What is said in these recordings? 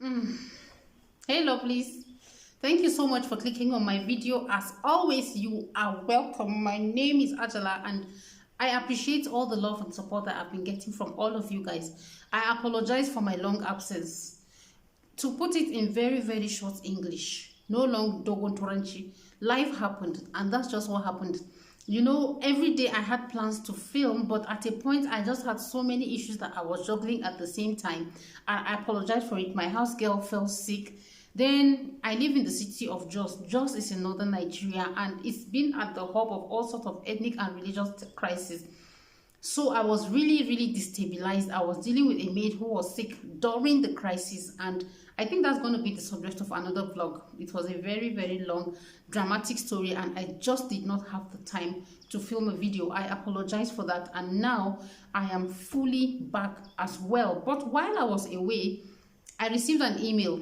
Hey lovelies, thank you so much for clicking on my video. As always, you are welcome. My name is Ajala and I appreciate all the love and support that I've been getting from all of you guys. I apologize for my long absence. To put it in very short English, no long dogon toranchi, life happened and that's just what happened. You know, every day I had plans to film, but at a point I just had so many issues that I was juggling at the same time. I apologize for it. My house girl fell sick. Then I live in the city of Jos. Jos is in northern Nigeria and it's been at the hub of all sorts of ethnic and religious crises. So I was really destabilized. I was dealing with a maid who was sick during the crisis, and I think that's going to be the subject of another vlog. It was a very long dramatic story and I just did not have the time to film a video. I apologize for that, and now I am fully back as well. But while I was away, I received an email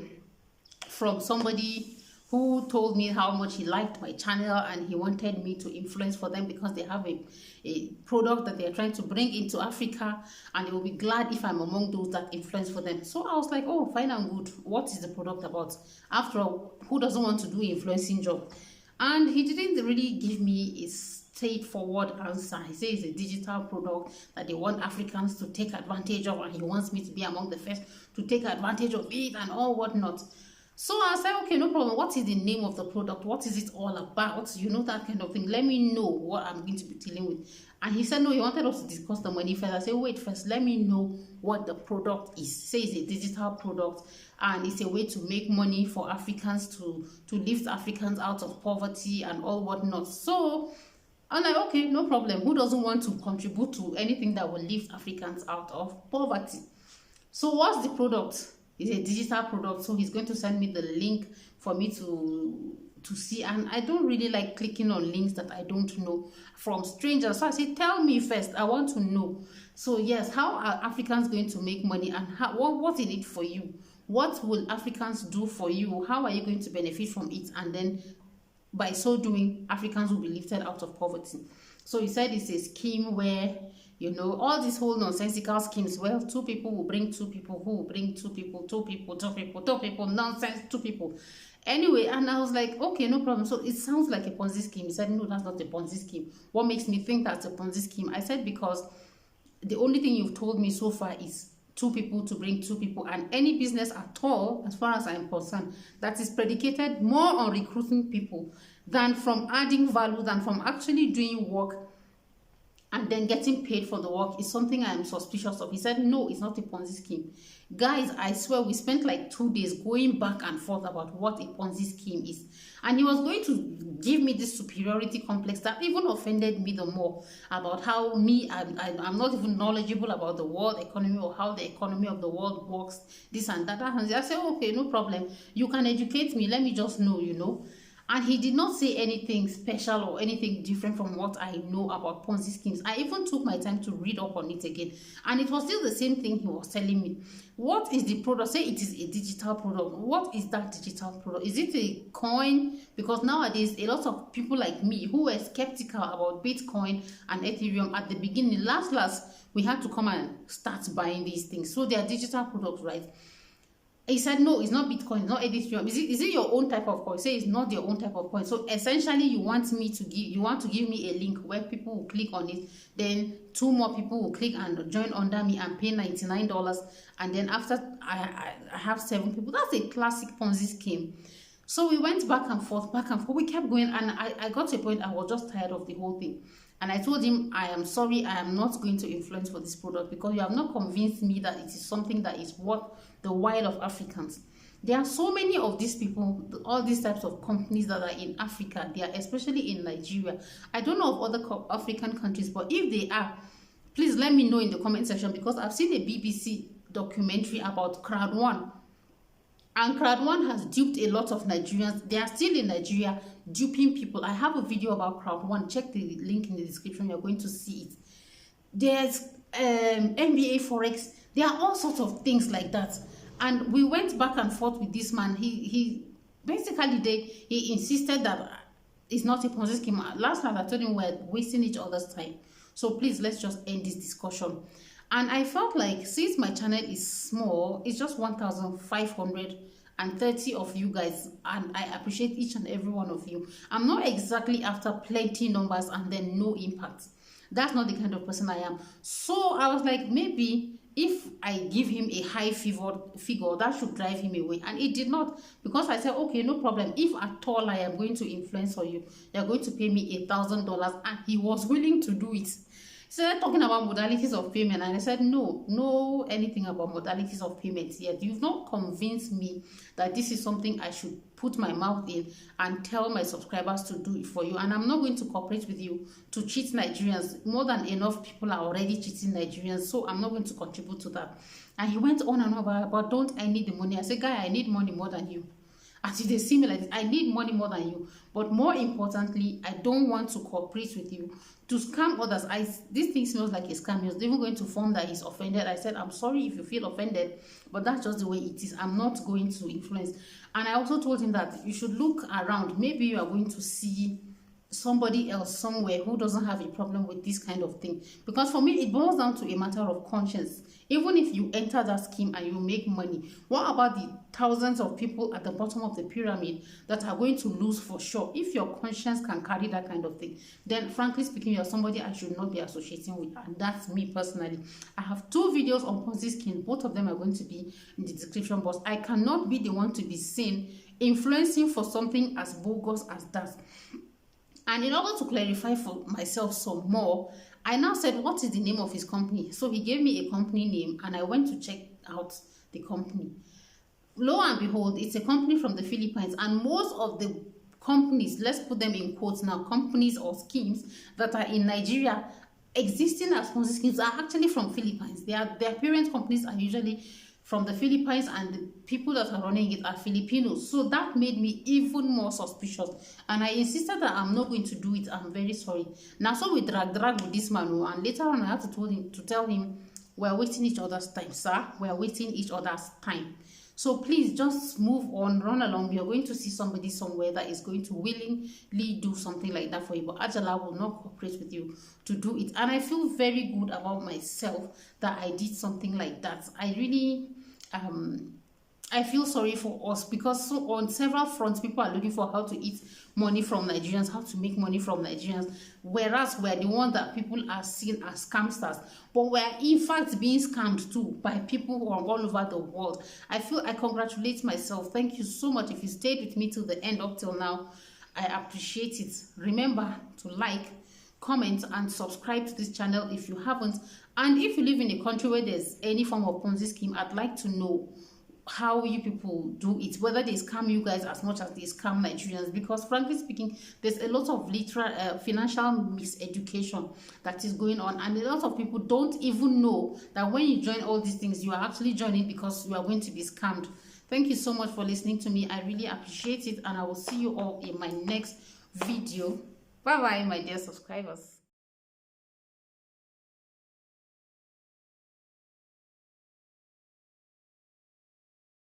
from somebody who told me how much he liked my channel and he wanted me to influence for them because they have a product that they're trying to bring into Africa and they will be glad if I'm among those that influence for them. So I was like, oh, fine and good. What is the product about? After all, who doesn't want to do influencing job? And he didn't really give me a straightforward answer. He says it's a digital product that they want Africans to take advantage of and he wants me to be among the first to take advantage of it and all whatnot. So I said, okay, no problem. What is the name of the product? What is it all about? You know, that kind of thing. Let me know what I'm going to be dealing with. And he said, no, he wanted us to discuss the money first. I said, wait, first, let me know what the product is. Say it's a digital product and it's a way to make money for Africans to lift Africans out of poverty and all whatnot. So I'm like, okay, no problem. Who doesn't want to contribute to anything that will lift Africans out of poverty? So what's the product? It's a digital product, so he's going to send me the link for me to see. And I don't really like clicking on links that I don't know from strangers. So I say, tell me first, I want to know. So yes, how are Africans going to make money, and what is it for you? What will Africans do for you? How are you going to benefit from it? And then by so doing, Africans will be lifted out of poverty. So he said it's a scheme where, you know, all these whole nonsensical schemes, well, two people will bring two people, who will bring two people, nonsense, two people. Anyway, and I was like, okay, no problem. So it sounds like a Ponzi scheme. He said, no, that's not a Ponzi scheme. What makes me think that's a Ponzi scheme? I said, because the only thing you've told me so far is two people to bring two people, and any business at all, as far as I'm concerned, that is predicated more on recruiting people than from adding value, than from actually doing work and then getting paid for the work, is something I am suspicious of. He said, no, it's not a Ponzi scheme. Guys, I swear, we spent like 2 days going back and forth about what a Ponzi scheme is. And he was going to give me this superiority complex that even offended me the more, about how I'm not even knowledgeable about the world economy or how the economy of the world works, this and that. And I said, okay, no problem. You can educate me. Let me just know, you know. And he did not say anything special or anything different from what I know about Ponzi schemes. I even took my time to read up on it again. And it was still the same thing he was telling me. What is the product? Say it is a digital product. What is that digital product? Is it a coin? Because nowadays, a lot of people like me who were skeptical about Bitcoin and Ethereum at the beginning, last, we had to come and start buying these things. So they are digital products, right? He said, no, it's not Bitcoin, it's not Ethereum. Is it your own type of coin? Say it's not your own type of coin. So essentially, you want to give me a link where people will click on it. Then 2 more people will click and join under me and pay $99. And then after I have 7 people. That's a classic Ponzi scheme. So we went back and forth. We kept going, and I got to a point I was just tired of the whole thing. And I told him, I am sorry, I am not going to influence for this product because you have not convinced me that it is something that is worth the while of Africans. There are so many of these people, all these types of companies that are in Africa. They are especially in Nigeria. I don't know of other African countries, but if they are, please let me know in the comment section, because I've seen a BBC documentary about Crowd One. And Crowd One has duped a lot of Nigerians. They are still in Nigeria duping people. I have a video about Crowd One. Check the link in the description. You're going to see it. There's NBA Forex. There are all sorts of things like that. And we went back and forth with this man. He basically, he insisted that it's not a Ponzi scheme. Last night I told him we're wasting each other's time. So please, let's just end this discussion. And I felt like since my channel is small, it's just 1,530 of you guys, and I appreciate each and every one of you. I'm not exactly after plenty numbers and then no impact. That's not the kind of person I am. So I was like, maybe if I give him a high figure, that should drive him away. And it did not, because I said, okay, no problem. If at all I am going to influence for you, you're going to pay me $1,000. And he was willing to do it. So they're talking about modalities of payment, and I said, no anything about modalities of payment yet. You've not convinced me that this is something I should put my mouth in and tell my subscribers to do it for you. And I'm not going to cooperate with you to cheat Nigerians. More than enough people are already cheating Nigerians, so I'm not going to contribute to that. And he went on and on about, don't I need the money? I said, guy, I need money more than you. As if they see me like this, I need money more than you. But more importantly, I don't want to cooperate with you to scam others. This thing smells like a scam. He was even going to form that he's offended. I said, I'm sorry if you feel offended, but that's just the way it is. I'm not going to influence. And I also told him that you should look around. Maybe you are going to see somebody else somewhere who doesn't have a problem with this kind of thing. Because for me, it boils down to a matter of conscience. Even if you enter that scheme and you make money, what about the thousands of people at the bottom of the pyramid that are going to lose for sure? If your conscience can carry that kind of thing, then frankly speaking, you're somebody I should not be associating with. And that's me personally. I have 2 videos on Ponzi scheme. Both of them are going to be in the description box. I cannot be the one to be seen influencing for something as bogus as that. And in order to clarify for myself some more, I now said, what is the name of his company? So he gave me a company name, and I went to check out the company. Lo and behold, it's a company from the Philippines, and most of the companies, let's put them in quotes now, companies or schemes that are in Nigeria existing as Ponzi schemes are actually from Philippines. Their parent companies are usually from the Philippines, and the people that are running it are Filipinos. So that made me even more suspicious, and I insisted that I'm not going to do it. I'm very sorry. Now, so we drag with this man, and later on I had to tell him, we're wasting each other's time, sir. We're wasting each other's time. So please just move on, run along. You're going to see somebody somewhere that is going to willingly do something like that for you. But Ajala will not cooperate with you to do it. And I feel very good about myself that I did something like that. I really, I feel sorry for us, because on several fronts, people are looking for how to eat money from Nigerians, how to make money from Nigerians, whereas we're the ones that people are seen as scamsters. But we're in fact being scammed too by people who are all over the world. I congratulate myself. Thank you so much. If you stayed with me till the end up till now, I appreciate it. Remember to like, comment, and subscribe to this channel if you haven't. And if you live in a country where there's any form of Ponzi scheme, I'd like to know how you people do it, whether they scam you guys as much as they scam Nigerians, because frankly speaking, there's a lot of financial miseducation that is going on, and a lot of people don't even know that when you join all these things, you are actually joining because you are going to be scammed. Thank you so much for listening to me. I really appreciate it, and I will see you all in my next video. Bye bye, my dear subscribers.